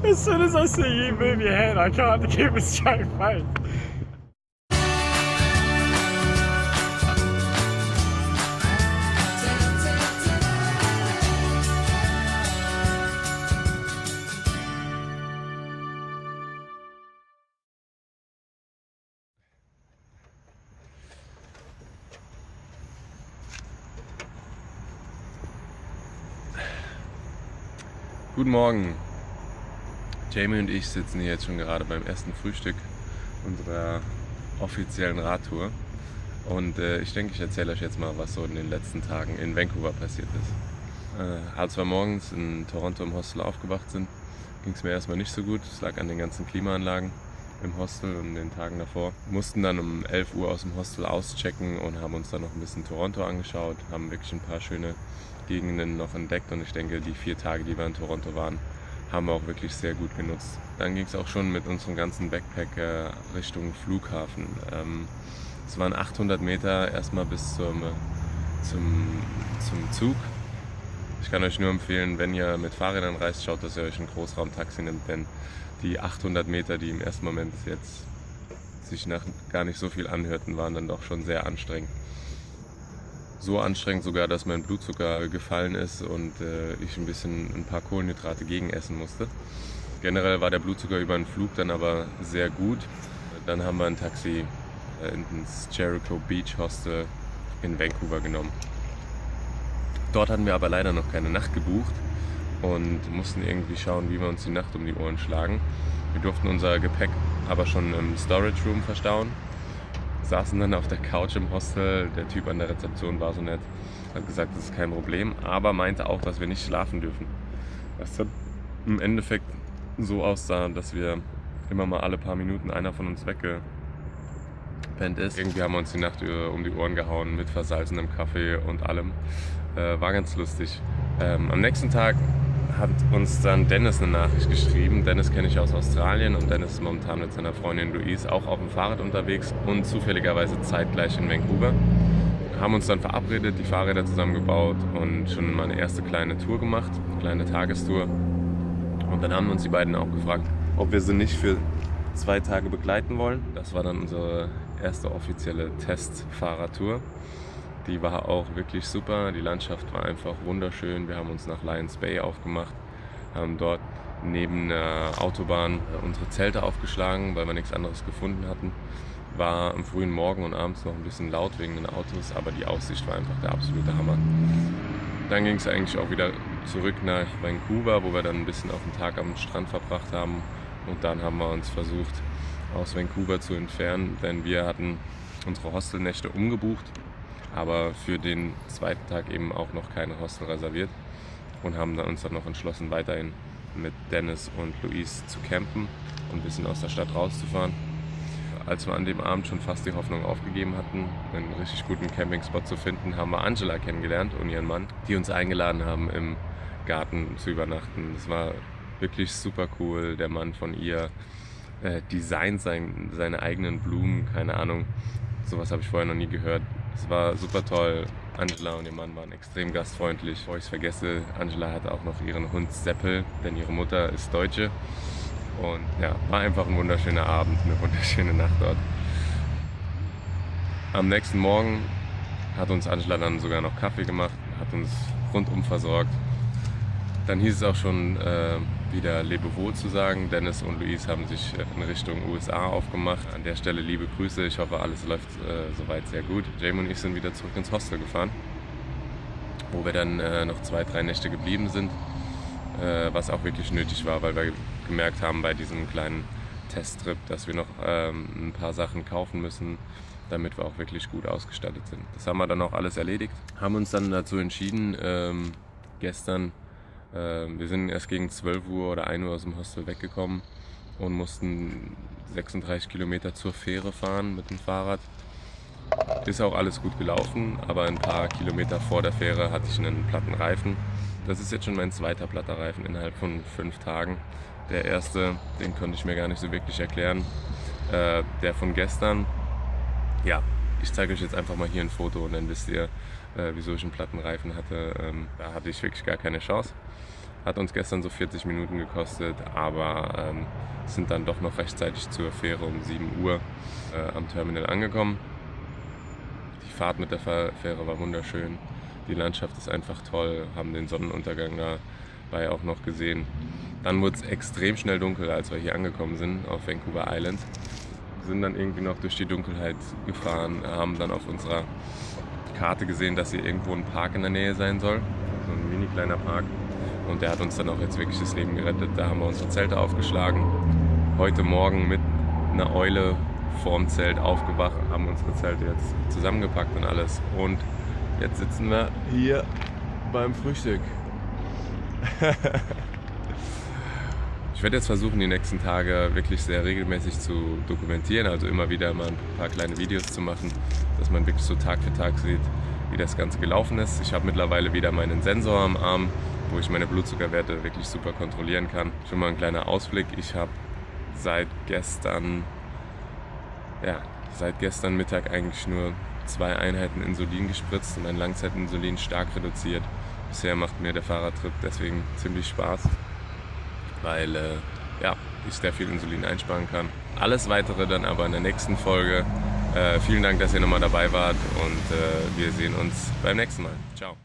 As soon as I see you move your head, I can't keep a straight face. Guten Morgen. Jamie und ich sitzen hier jetzt schon gerade beim ersten Frühstück unserer offiziellen Radtour. Und ich denke, ich erzähle euch jetzt mal, was so in den letzten Tagen in Vancouver passiert ist. Als wir morgens in Toronto im Hostel aufgewacht sind, ging es mir erstmal nicht so gut. Es lag an den ganzen Klimaanlagen im Hostel und den Tagen davor. Wir mussten dann um 11 Uhr aus dem Hostel auschecken und haben uns dann noch ein bisschen Toronto angeschaut, haben wirklich ein paar schöne Gegenden noch entdeckt und ich denke, die 4 Tage, die wir in Toronto waren, haben wir auch wirklich sehr gut genutzt. Dann ging es auch schon mit unserem ganzen Backpack Richtung Flughafen. Es waren 800 Meter erstmal bis zum Zug. Ich kann euch nur empfehlen, wenn ihr mit Fahrrädern reist, schaut, dass ihr euch ein Großraumtaxi nimmt, denn die 800 Meter, die im ersten Moment jetzt sich nach gar nicht so viel anhörten, waren dann doch schon sehr anstrengend. So anstrengend sogar, dass mein Blutzucker gefallen ist und ich ein paar Kohlenhydrate gegenessen musste. Generell war der Blutzucker über den Flug dann aber sehr gut. Dann haben wir ein Taxi ins Jericho Beach Hostel in Vancouver genommen. Dort hatten wir aber leider noch keine Nacht gebucht und mussten irgendwie schauen, wie wir uns die Nacht um die Ohren schlagen. Wir durften unser Gepäck aber schon im Storage Room verstauen. Saßen dann auf der Couch im Hostel, der Typ an der Rezeption war so nett, hat gesagt, das ist kein Problem, aber meinte auch, dass wir nicht schlafen dürfen. Was dann im Endeffekt so aussah, dass wir immer mal alle paar Minuten einer von uns weggepennt ist. Irgendwie haben wir uns die Nacht um die Ohren gehauen mit versalzenem Kaffee und allem. War ganz lustig. Am nächsten Tag hat uns dann Dennis eine Nachricht geschrieben. Dennis kenne ich aus Australien und Dennis ist momentan mit seiner Freundin Louise auch auf dem Fahrrad unterwegs und zufälligerweise zeitgleich in Vancouver. Haben uns dann verabredet, die Fahrräder zusammengebaut und schon mal eine erste kleine Tour gemacht, eine kleine Tagestour. Und dann haben uns die beiden auch gefragt, ob wir sie nicht für 2 Tage begleiten wollen. Das war dann unsere erste offizielle Testfahrradtour. Die war auch wirklich super, die Landschaft war einfach wunderschön. Wir haben uns nach Lions Bay aufgemacht, haben dort neben der Autobahn unsere Zelte aufgeschlagen, weil wir nichts anderes gefunden hatten. War am frühen Morgen und abends noch ein bisschen laut wegen den Autos, aber die Aussicht war einfach der absolute Hammer. Dann ging es eigentlich auch wieder zurück nach Vancouver, wo wir dann ein bisschen auf den Tag am Strand verbracht haben. Und dann haben wir uns versucht, aus Vancouver zu entfernen, denn wir hatten unsere Hostelnächte umgebucht, aber für den zweiten Tag eben auch noch keine Hostel reserviert und haben uns dann noch entschlossen, weiterhin mit Dennis und Louise zu campen und ein bisschen aus der Stadt rauszufahren. Als wir an dem Abend schon fast die Hoffnung aufgegeben hatten, einen richtig guten Campingspot zu finden, haben wir Angela kennengelernt und ihren Mann, die uns eingeladen haben, im Garten zu übernachten. Das war wirklich super cool. Der Mann von ihr designt seine eigenen Blumen, keine Ahnung, sowas habe ich vorher noch nie gehört. Es war super toll. Angela und ihr Mann waren extrem gastfreundlich. Bevor ich es vergesse, Angela hatte auch noch ihren Hund Seppel, denn ihre Mutter ist Deutsche. Und ja, war einfach ein wunderschöner Abend, eine wunderschöne Nacht dort. Am nächsten Morgen hat uns Angela dann sogar noch Kaffee gemacht, hat uns rundum versorgt. Dann hieß es auch schon wieder Lebewohl zu sagen. Dennis und Louise haben sich in Richtung USA aufgemacht. An der Stelle liebe Grüße, ich hoffe alles läuft soweit sehr gut. Jamie und ich sind wieder zurück ins Hostel gefahren, wo wir dann noch 2-3 Nächte geblieben sind, was auch wirklich nötig war, weil wir gemerkt haben bei diesem kleinen Testtrip, dass wir noch ein paar Sachen kaufen müssen, damit wir auch wirklich gut ausgestattet sind. Das haben wir dann auch alles erledigt. Haben uns dann dazu entschieden, gestern, wir sind erst gegen 12 Uhr oder 1 Uhr aus dem Hostel weggekommen und mussten 36 Kilometer zur Fähre fahren mit dem Fahrrad. Ist auch alles gut gelaufen, aber ein paar Kilometer vor der Fähre hatte ich einen platten Reifen. Das ist jetzt schon mein zweiter platter Reifen innerhalb von 5 Tagen. Der erste, den konnte ich mir gar nicht so wirklich erklären. Der von gestern, ja, ich zeige euch jetzt einfach mal hier ein Foto und dann wisst ihr, wieso ich einen platten Reifen hatte. Da hatte ich wirklich gar keine Chance. Hat uns gestern so 40 Minuten gekostet, aber sind dann doch noch rechtzeitig zur Fähre um 7 Uhr am Terminal angekommen. Die Fahrt mit der Fähre war wunderschön. Die Landschaft ist einfach toll, haben den Sonnenuntergang dabei auch noch gesehen. Dann wurde es extrem schnell dunkel, als wir hier angekommen sind auf Vancouver Island. Wir sind dann irgendwie noch durch die Dunkelheit gefahren, haben dann auf unserer Karte gesehen, dass hier irgendwo ein Park in der Nähe sein soll. So ein mini kleiner Park. Und der hat uns dann auch jetzt wirklich das Leben gerettet. Da haben wir unsere Zelte aufgeschlagen. Heute Morgen mit einer Eule vorm Zelt aufgewacht, haben unsere Zelte jetzt zusammengepackt und alles. Und jetzt sitzen wir hier beim Frühstück. Ich werde jetzt versuchen, die nächsten Tage wirklich sehr regelmäßig zu dokumentieren, also immer wieder mal ein paar kleine Videos zu machen, dass man wirklich so Tag für Tag sieht, wie das Ganze gelaufen ist. Ich habe mittlerweile wieder meinen Sensor am Arm, wo ich meine Blutzuckerwerte wirklich super kontrollieren kann. Schon mal ein kleiner Ausblick. Ich habe seit gestern Mittag eigentlich nur 2 Einheiten Insulin gespritzt und mein Langzeitinsulin stark reduziert. Bisher macht mir der Fahrradtrip deswegen ziemlich Spaß, weil ich sehr viel Insulin einsparen kann. Alles Weitere dann aber in der nächsten Folge. Vielen Dank, dass ihr nochmal dabei wart und wir sehen uns beim nächsten Mal. Ciao.